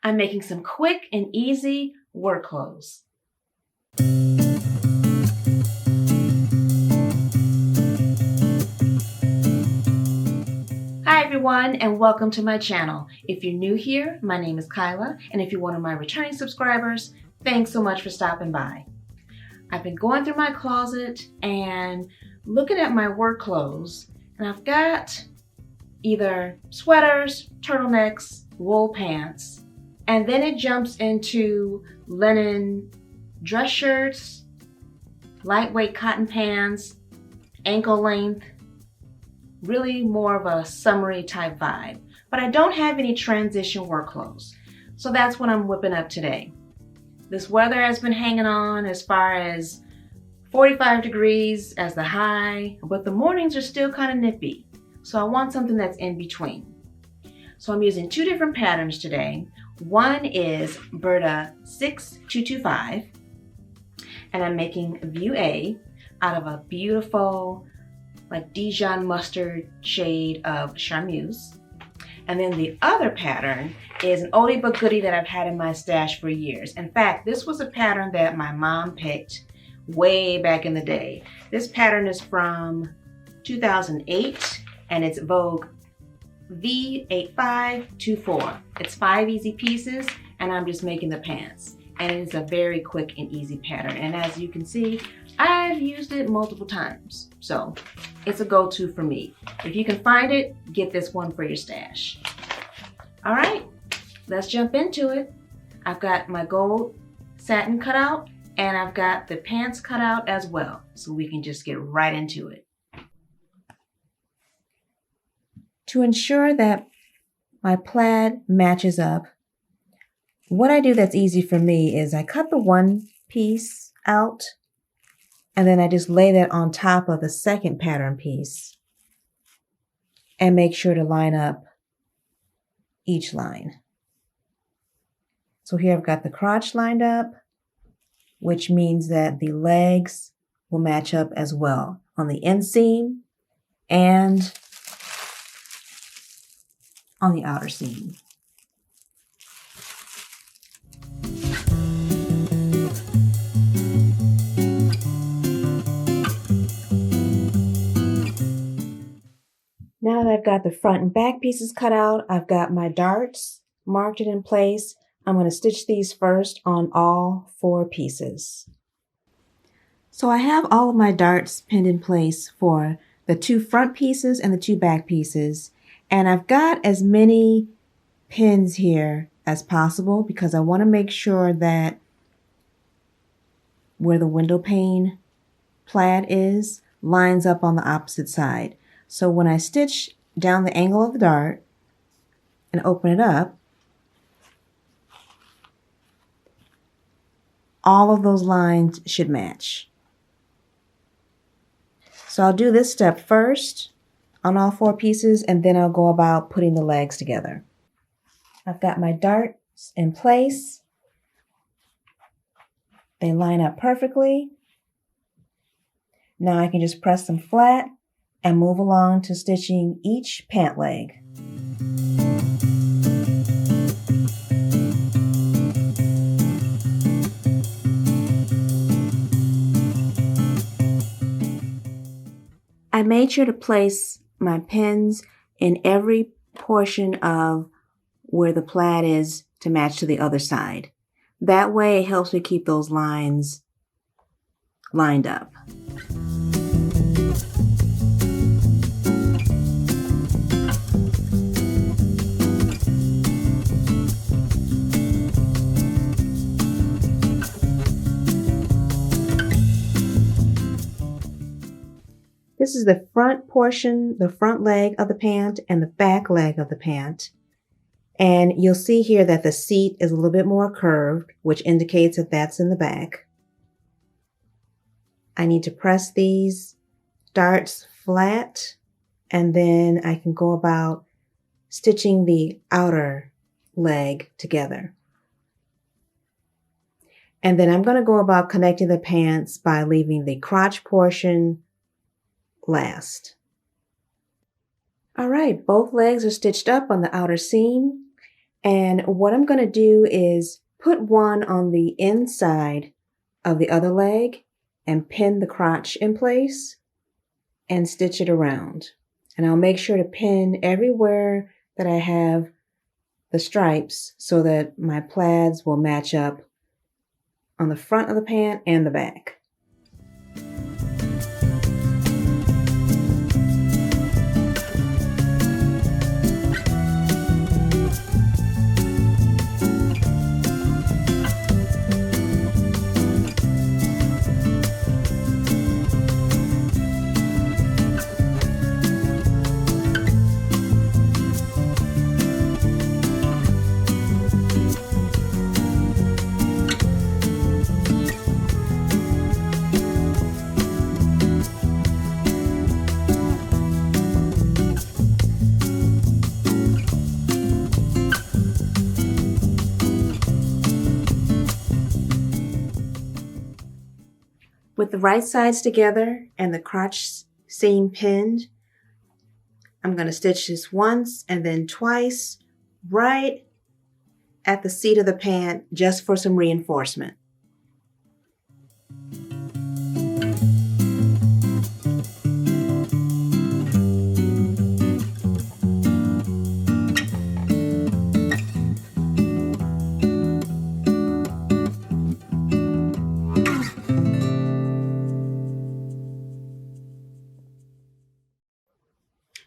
I'm making some quick and easy work clothes. Hi everyone, and welcome to my channel. If you're new here, my name is Kyla, and if you're one of my returning subscribers, thanks so much for stopping by. I've been going through my closet and looking at my work clothes, and I've got either sweaters, turtlenecks, wool pants, and then it jumps into linen dress shirts, lightweight cotton pants, ankle length, really more of a summery type vibe. But I don't have any transition work clothes, so that's what I'm whipping up today. This weather has been hanging on as far as 45 degrees as the high, but the mornings are still kind of nippy. So I want something that's in between. So I'm using two different patterns today. One is Burda 6225, and I'm making view A out of a beautiful like Dijon mustard shade of charmeuse. And then the other pattern is an oldie but goodie that I've had in my stash for years. In fact, this was a pattern that my mom picked way back in the day. This pattern is from 2008 and it's Vogue V8524. It's 5 easy pieces and I'm just making the pants. And it's a very quick and easy pattern. And as you can see, I've used it multiple times. So it's a go-to for me. If you can find it, get this one for your stash. All right, let's jump into it. I've got my gold satin cut out and I've got the pants cut out as well. So we can just get right into it. To ensure that my plaid matches up, what I do that's easy for me is I cut the one piece out and then I just lay that on top of the second pattern piece and make sure to line up each line. So here I've got the crotch lined up, which means that the legs will match up as well on the inseam and on the outer seam. Now that I've got the front and back pieces cut out, I've got my darts marked in place. I'm going to stitch these first on all 4 pieces. So I have all of my darts pinned in place for the 2 front pieces and the 2 back pieces. And I've got as many pins here as possible because I want to make sure that where the window pane plaid is lines up on the opposite side. So when I stitch down the angle of the dart and open it up, all of those lines should match. So I'll do this step first on all 4 pieces and then I'll go about putting the legs together. I've got my darts in place. They line up perfectly. Now I can just press them flat and move along to stitching each pant leg. I made sure to place my pins in every portion of where the plaid is to match to the other side. That way it helps me keep those lines lined up. This is the front portion, the front leg of the pant and the back leg of the pant. And you'll see here that the seat is a little bit more curved, which indicates that that's in the back. I need to press these darts flat, and then I can go about stitching the outer leg together. And then I'm going to go about connecting the pants by leaving the crotch portion last. All right, both legs are stitched up on the outer seam. And what I'm going to do is put one on the inside of the other leg and pin the crotch in place and stitch it around. And I'll make sure to pin everywhere that I have the stripes so that my plaids will match up on the front of the pant and the back. With the right sides together and the crotch seam pinned, I'm going to stitch this once and then twice right at the seat of the pant just for some reinforcement.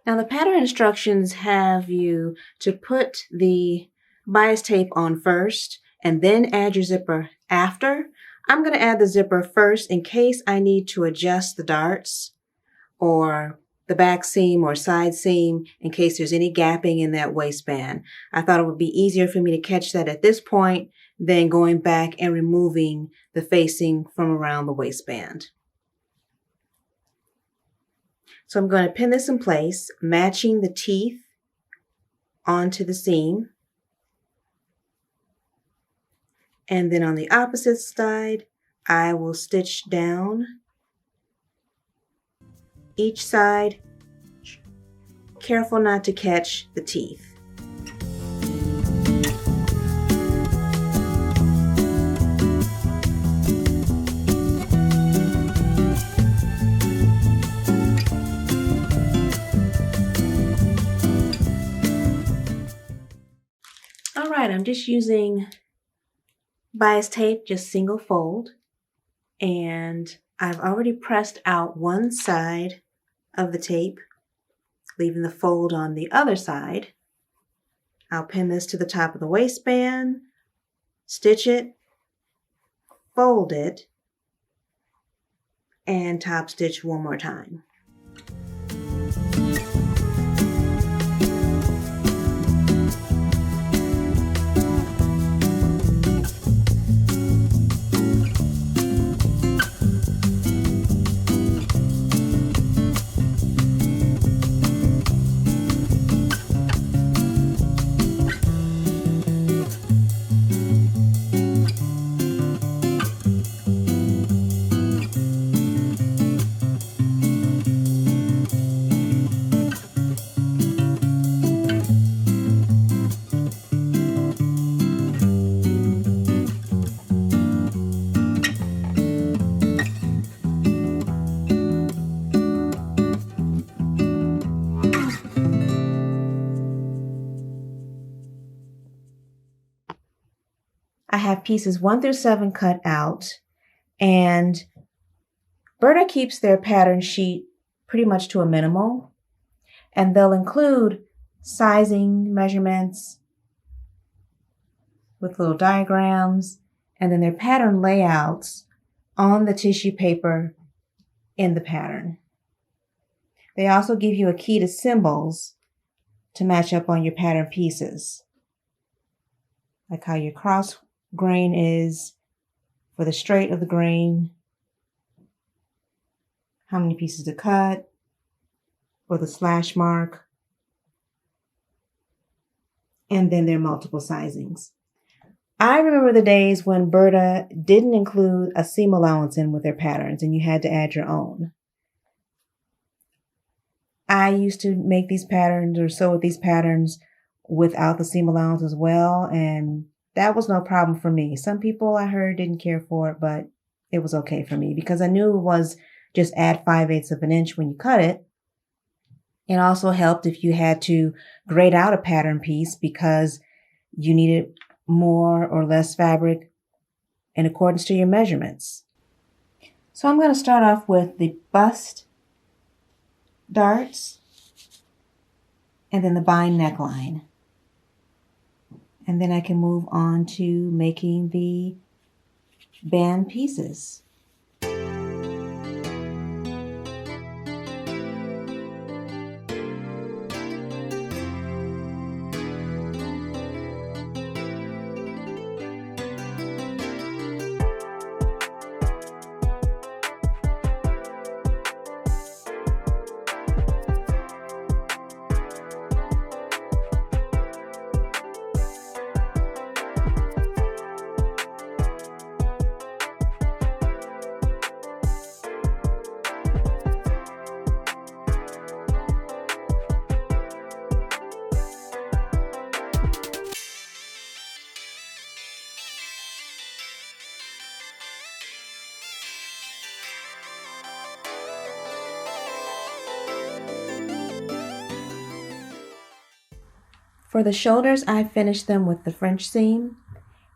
Now the pattern instructions have you to put the bias tape on first and then add your zipper after. I'm going to add the zipper first in case I need to adjust the darts or the back seam or side seam in case there's any gapping in that waistband. I thought it would be easier for me to catch that at this point than going back and removing the facing from around the waistband. So I'm going to pin this in place, matching the teeth onto the seam. And then on the opposite side, I will stitch down each side, careful not to catch the teeth. Alright, I'm just using bias tape, just single fold, and I've already pressed out one side of the tape, leaving the fold on the other side. I'll pin this to the top of the waistband, stitch it, fold it, and top stitch one more time. I have pieces 1 through 7 cut out, and Burda keeps their pattern sheet pretty much to a minimal, and they'll include sizing measurements with little diagrams, and then their pattern layouts on the tissue paper in the pattern. They also give you a key to symbols to match up on your pattern pieces, like how your cross grain is for the straight of the grain, how many pieces to cut, or the slash mark, and then there are multiple sizings. I remember the days when Burda didn't include a seam allowance in with their patterns and you had to add your own. I used to make these patterns or sew with these patterns without the seam allowance as well, and that was no problem for me. Some people I heard didn't care for it, but it was okay for me because I knew it was just add 5/8 of an inch when you cut it. It also helped if you had to grade out a pattern piece because you needed more or less fabric in accordance to your measurements. So I'm going to start off with the bust darts and then the bind neckline. And then I can move on to making the band pieces. For the shoulders, I finished them with the French seam,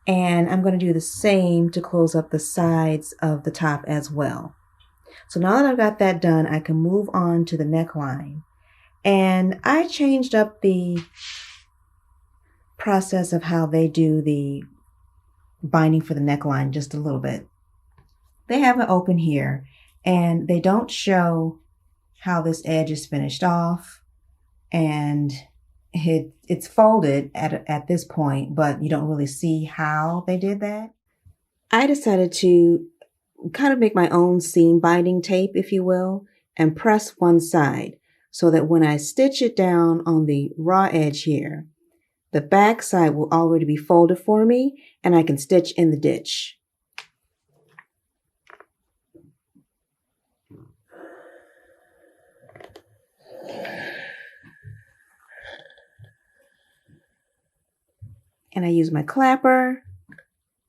and I'm going to do the same to close up the sides of the top as well. So now that I've got that done, I can move on to the neckline. And I changed up the process of how they do the binding for the neckline just a little bit. They have it open here, and they don't show how this edge is finished off, and it's folded at this point, but you don't really see how they did that. I decided to kind of make my own seam binding tape, if you will, and press one side so that when I stitch it down on the raw edge here, the back side will already be folded for me and I can stitch in the ditch. And I use my clapper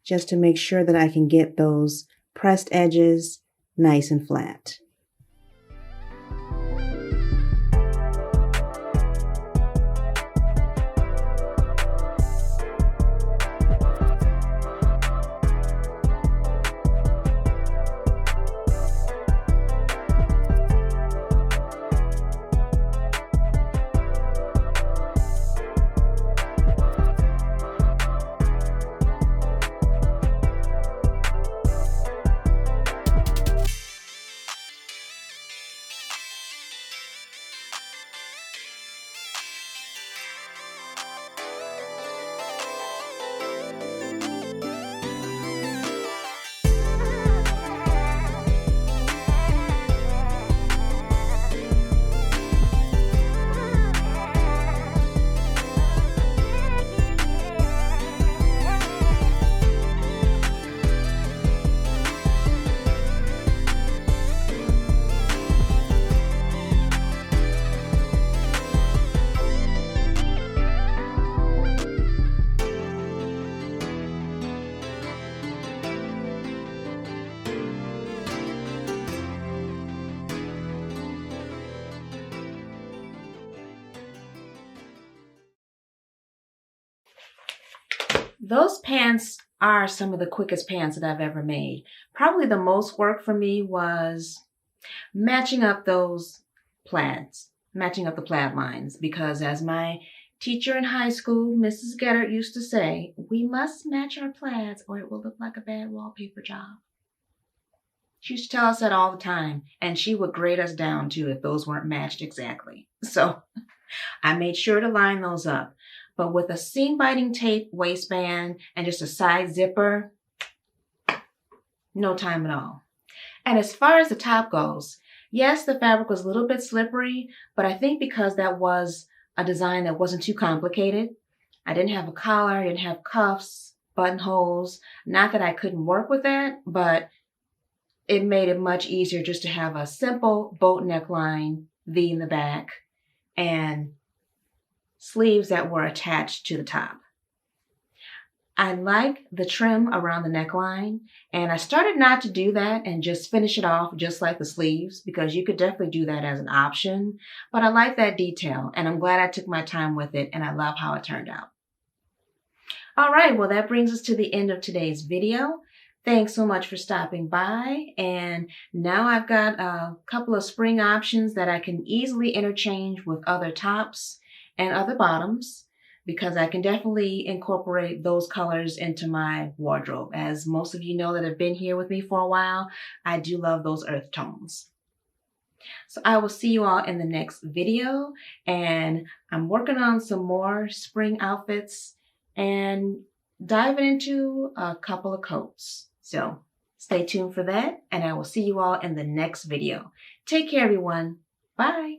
just to make sure that I can get those pressed edges nice and flat. Those pants are some of the quickest pants that I've ever made. Probably the most work for me was matching up those plaids, matching up the plaid lines, because as my teacher in high school, Mrs. Gettert, used to say, we must match our plaids or it will look like a bad wallpaper job. She used to tell us that all the time, and she would grade us down too if those weren't matched exactly. So I made sure to line those up. But with a seam binding tape waistband and just a side zipper, no time at all. And as far as the top goes, yes, the fabric was a little bit slippery, but I think because that was a design that wasn't too complicated. I didn't have a collar, I didn't have cuffs, buttonholes. Not that I couldn't work with that, but it made it much easier just to have a simple boat neckline, V in the back, and sleeves that were attached to the top. I like the trim around the neckline, and I started not to do that and just finish it off just like the sleeves, because you could definitely do that as an option, but I like that detail and I'm glad I took my time with it and I love how it turned out. All right, well, that brings us to the end of today's video. Thanks so much for stopping by, and now I've got a couple of spring options that I can easily interchange with other tops and other bottoms, because I can definitely incorporate those colors into my wardrobe. As most of you know that have been here with me for a while, I do love those earth tones. So I will see you all in the next video, and I'm working on some more spring outfits and diving into a couple of coats. So stay tuned for that, and I will see you all in the next video. Take care, everyone. Bye.